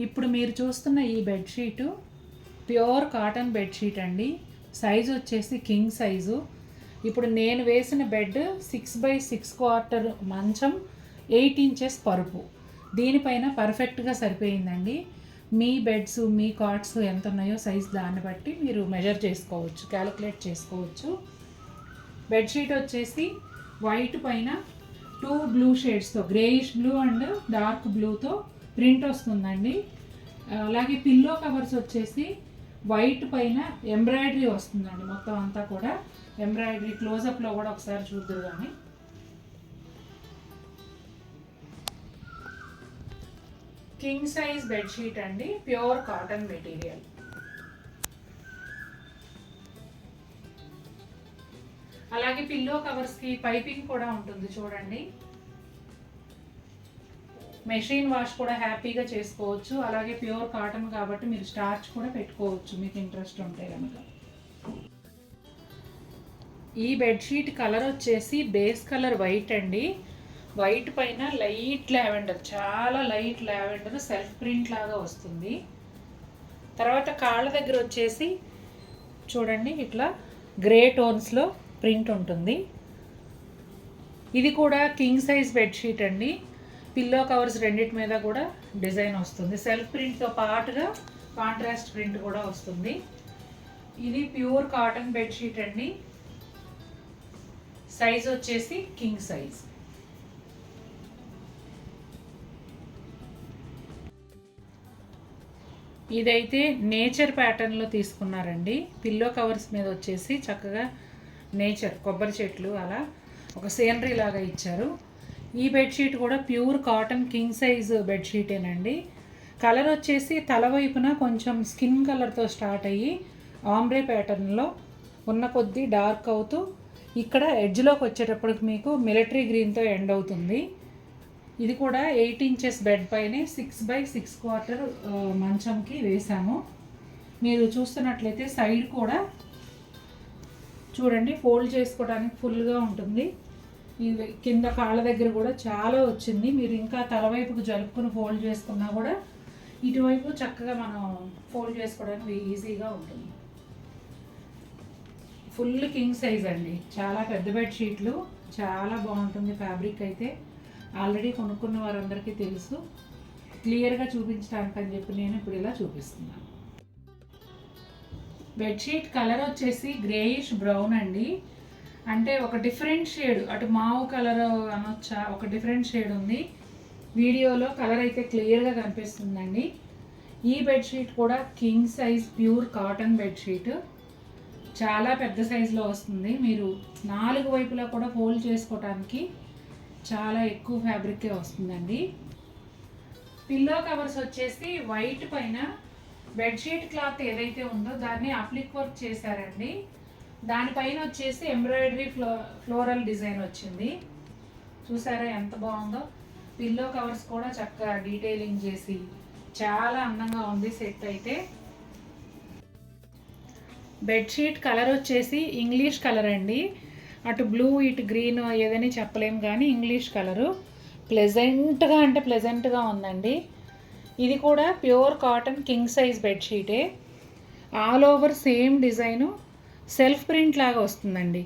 ఇప్పుడు మీరు చూస్తున్న ఈ బెడ్షీటు ప్యూర్ కాటన్ బెడ్షీట్ అండి. సైజు వచ్చేసి కింగ్ సైజు. ఇప్పుడు నేను వేసిన బెడ్ 6x6 మంచం, 8 ఇంచెస్ పరుపు. దీనిపైన పర్ఫెక్ట్గా సరిపోయిందండి. మీ బెడ్స్, మీ కాట్స్ ఎంత ఉన్నాయో సైజు దాన్ని బట్టి మీరు మెజర్ చేసుకోవచ్చు, క్యాలిక్యులేట్ చేసుకోవచ్చు. బెడ్షీట్ వచ్చేసి వైట్ పైన 2 బ్లూ షేడ్స్తో, గ్రేయిష్ బ్లూ అండ్ డార్క్ బ్లూతో ప్రింట్ వస్తుందండి. అలాగే పిల్లో కవర్స్ వచ్చేసి వైట్ పైన ఎంబ్రాయిడరీ వస్తుందండి. మొత్తం అంతా కూడా ఎంబ్రాయిడరీ. క్లోజప్లో కూడా ఒకసారి చూద్దరు. కానీ కింగ్ సైజ్ బెడ్షీట్ అండి, ప్యూర్ కాటన్ మెటీరియల్. అలాగే పిల్లో కవర్స్కి పైపింగ్ కూడా ఉంటుంది చూడండి. మెషిన్ వాష్ కూడా హ్యాపీగా చేసుకోవచ్చు. అలాగే ప్యూర్ కాటన్ కాబట్టి మీరు స్టార్చ్ కూడా పెట్టుకోవచ్చు మీకు ఇంట్రెస్ట్ ఉంటే కనుక. ఈ బెడ్షీట్ కలర్ వచ్చేసి బేస్ కలర్ వైట్ అండి. వైట్ పైన లైట్ లావెండర్, చాలా లైట్ లావెండర్ సెల్ఫ్ ప్రింట్ లాగా వస్తుంది. తర్వాత కాళ్ళ దగ్గర వచ్చేసి చూడండి ఇట్లా గ్రే టోన్స్లో ప్రింట్ ఉంటుంది. ఇది కూడా కింగ్ సైజ్ బెడ్షీట్ అండి. పిల్లో కవర్స్ రెండింటి మీద కూడా డిజైన్ వస్తుంది. సెల్ఫ్ ప్రింట్తో పాటుగా కాంట్రాస్ట్ ప్రింట్ కూడా వస్తుంది. ఇది ప్యూర్ కాటన్ బెడ్షీట్ అండి. సైజ్ వచ్చేసి కింగ్ సైజ్. ఇదైతే నేచర్ ప్యాటర్న్లో తీసుకున్నారండి. పిల్లో కవర్స్ మీద వచ్చేసి చక్కగా నేచర్, కొబ్బరి చెట్లు అలా ఒక సీనరీ లాగా ఇచ్చారు. ఈ బెడ్షీట్ కూడా ప్యూర్ కాటన్ కింగ్ సైజ్ బెడ్షీటేనండి. కలర్ వచ్చేసి తల వైపున కొంచెం స్కిన్ కలర్తో స్టార్ట్ అయ్యి ఆంబ్రే ప్యాటర్న్లో ఉన్న కొద్దీ డార్క్ అవుతూ ఇక్కడ ఎడ్జ్లోకి వచ్చేటప్పటికి మీకు మిలిటరీ గ్రీన్తో ఎండ్ అవుతుంది. ఇది కూడా 8 ఇంచెస్ బెడ్ పైనే 6x6 మంచంకి వేసాము. మీరు చూస్తున్నట్లయితే సైడ్ కూడా చూడండి ఫోల్డ్ చేసుకోవడానికి ఫుల్గా ఉంటుంది. ఇది కింద కాళ్ళ దగ్గర కూడా చాలా వచ్చింది. మీరు ఇంకా తలవైపుకు జరుపుకుని ఫోల్డ్ చేసుకున్నా కూడా ఇటువైపు చక్కగా మనం ఫోల్డ్ చేసుకోవడానికి ఈజీగా ఉంటుంది. ఫుల్ కింగ్ సైజ్ అండి. చాలా పెద్ద బెడ్షీట్లు, చాలా బాగుంటుంది. ఫ్యాబ్రిక్ అయితే ఆల్రెడీ కొనుక్కున్న వారందరికీ తెలుసు. క్లియర్గా చూపించడానికి అని చెప్పి నేను ఇప్పుడు ఇలా చూపిస్తున్నాను. బెడ్షీట్ కలర్ వచ్చేసి గ్రేయిష్ బ్రౌన్ అండి. అంటే ఒక డిఫరెంట్ షేడ్, అటు మావు కలర్ అనొచ్చా, ఒక డిఫరెంట్ షేడ్ ఉంది. వీడియోలో కలర్ అయితే క్లియర్గా కనిపిస్తుందండి. ఈ బెడ్షీట్ కూడా king size pure cotton bedsheet. చాలా పెద్ద సైజులో వస్తుంది. మీరు 4 వైపులా కూడా ఫోల్డ్ చేసుకోవడానికి చాలా ఎక్కువ ఫ్యాబ్రికే వస్తుందండి. పిల్లో కవర్స్ వచ్చేసి వైట్ పైన బెడ్షీట్ క్లాత్ ఏదైతే ఉందో దాన్ని అప్లిక్ వర్క్ చేశారండి. దానిపైన వచ్చేసి ఎంబ్రాయిడరీ ఫ్లోరల్ డిజైన్ వచ్చింది. చూసారా ఎంత బాగుందో. పిల్లో కవర్స్ కూడా చక్కగా డీటెయిలింగ్ చేసి చాలా అందంగా ఉంది సెట్ అయితే. బెడ్షీట్ కలర్ వచ్చేసి ఇంగ్లీష్ కలర్ అండి. అటు బ్లూ ఇటు గ్రీన్ ఏదని చెప్పలేం, కానీ ఇంగ్లీష్ కలరు ప్లెజెంట్గా అంటే ప్లెజెంట్గా ఉందండి. ఇది కూడా ప్యూర్ కాటన్ కింగ్ సైజ్ బెడ్షీటే. All over same design self print లాగా వస్తుందండి.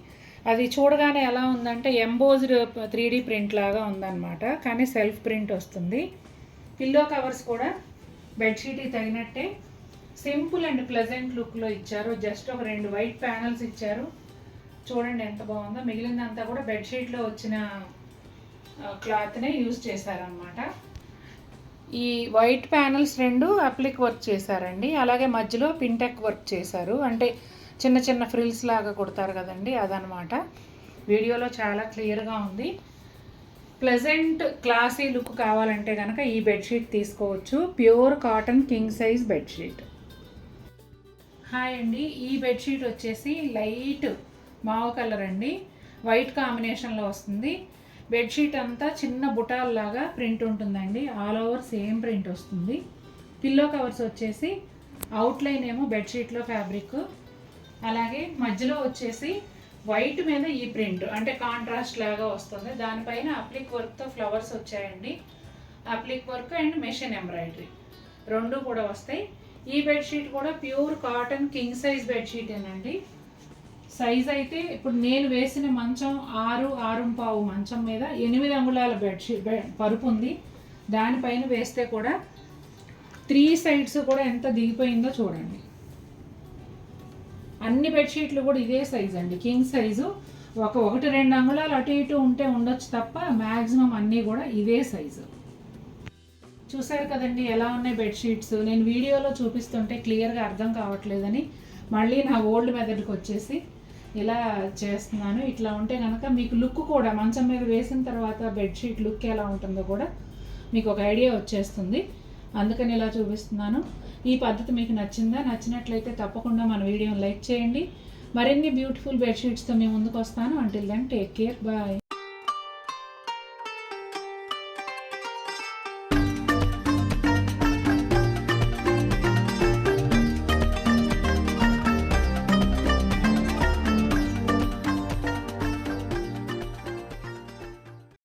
అది చూడగానే ఎలా ఉందంటే ఎంబోజ్డ్ 3D ప్రింట్ లాగా ఉందన్నమాట, కానీ సెల్ఫ్ ప్రింట్ వస్తుంది. పిల్లో కవర్స్ కూడా బెడ్షీట్కి తగినట్టే సింపుల్ అండ్ ప్లెజెంట్ లుక్లో ఇచ్చారు. జస్ట్ ఒక 2 వైట్ ప్యానల్స్ ఇచ్చారు. చూడండి ఎంత బాగుందో. మిగిలిందంతా కూడా బెడ్షీట్లో వచ్చిన క్లాత్నే యూజ్ చేశారనమాట. ఈ వైట్ ప్యానల్స్ 2 అప్లిక్ వర్క్ చేశారండి. అలాగే మధ్యలో పింటెక్ వర్క్ చేశారు. అంటే చిన్న చిన్న ఫ్రిల్స్ లాగా కుడతారు కదండి, అదనమాట. వీడియోలో చాలా క్లియర్గా ఉంది. ప్లెజెంట్ క్లాసీ లుక్ కావాలంటే కనుక ఈ బెడ్షీట్ తీసుకోవచ్చు. Pure cotton king size bedsheet. Hi అండి. ఈ బెడ్షీట్ వచ్చేసి లైట్ మావు కలర్ అండి. వైట్ కాంబినేషన్లో వస్తుంది. బెడ్షీట్ అంతా చిన్న బుటాల్లాగా ప్రింట్ ఉంటుందండి. ఆల్ ఓవర్ సేమ్ ప్రింట్ వస్తుంది. పిల్లో కవర్స్ వచ్చేసి అవుట్లైన్ ఏమో బెడ్షీట్లో ఫ్యాబ్రిక్, అలాగే మధ్యలో వచ్చేసి వైట్ మీద ఈ ప్రింట్ అంటే కాంట్రాస్ట్ లాగా వస్తుంది. దానిపైన అప్లిక్ వర్క్తో ఫ్లవర్స్ వచ్చాయండి. Applique work and machine embroidery. రెండు కూడా వస్తాయి. ఈ బెడ్షీట్ కూడా ప్యూర్ కాటన్ కింగ్ సైజ్ బెడ్షీటేనండి. సైజ్ అయితే ఇప్పుడు నేను వేసిన మంచం 6.5 మంచం మీద 8 అంగుళాల బెడ్షీట్ పరుపు ఉంది. దానిపైన వేస్తే కూడా 3 సైడ్స్ కూడా ఎంత దిగిపోయిందో చూడండి. అన్ని బెడ్షీట్లు కూడా ఇదే సైజ్ అండి, కింగ్ సైజు. 1-2 అంగుళాలు అటు ఇటు ఉంటే ఉండొచ్చు తప్ప మ్యాక్సిమం అన్నీ కూడా ఇదే సైజు. చూసారు కదండి ఎలా ఉన్నాయి బెడ్షీట్స్. నేను వీడియోలో చూపిస్తుంటే క్లియర్గా అర్థం కావట్లేదని మళ్ళీ నా ఓల్డ్ మెథడ్కి వచ్చేసి ఇలా చేస్తున్నాను. ఇట్లా ఉంటే కనుక మీకు లుక్ కూడా మంచం మీద వేసిన తర్వాత బెడ్షీట్ లుక్ ఎలా ఉంటుందో కూడా మీకు ఒక ఐడియా వచ్చేస్తుంది. అందుకని ఇలా చూపిస్తున్నాను. ఈ పద్ధతి మీకు నచ్చిందా? నచ్చినట్లయితే తప్పకుండా మన వీడియోని లైక్ చేయండి. మరిన్ని బ్యూటిఫుల్ బెడ్షీట్స్తో మీ ముందుకు వస్తాను. Until then take care, bye.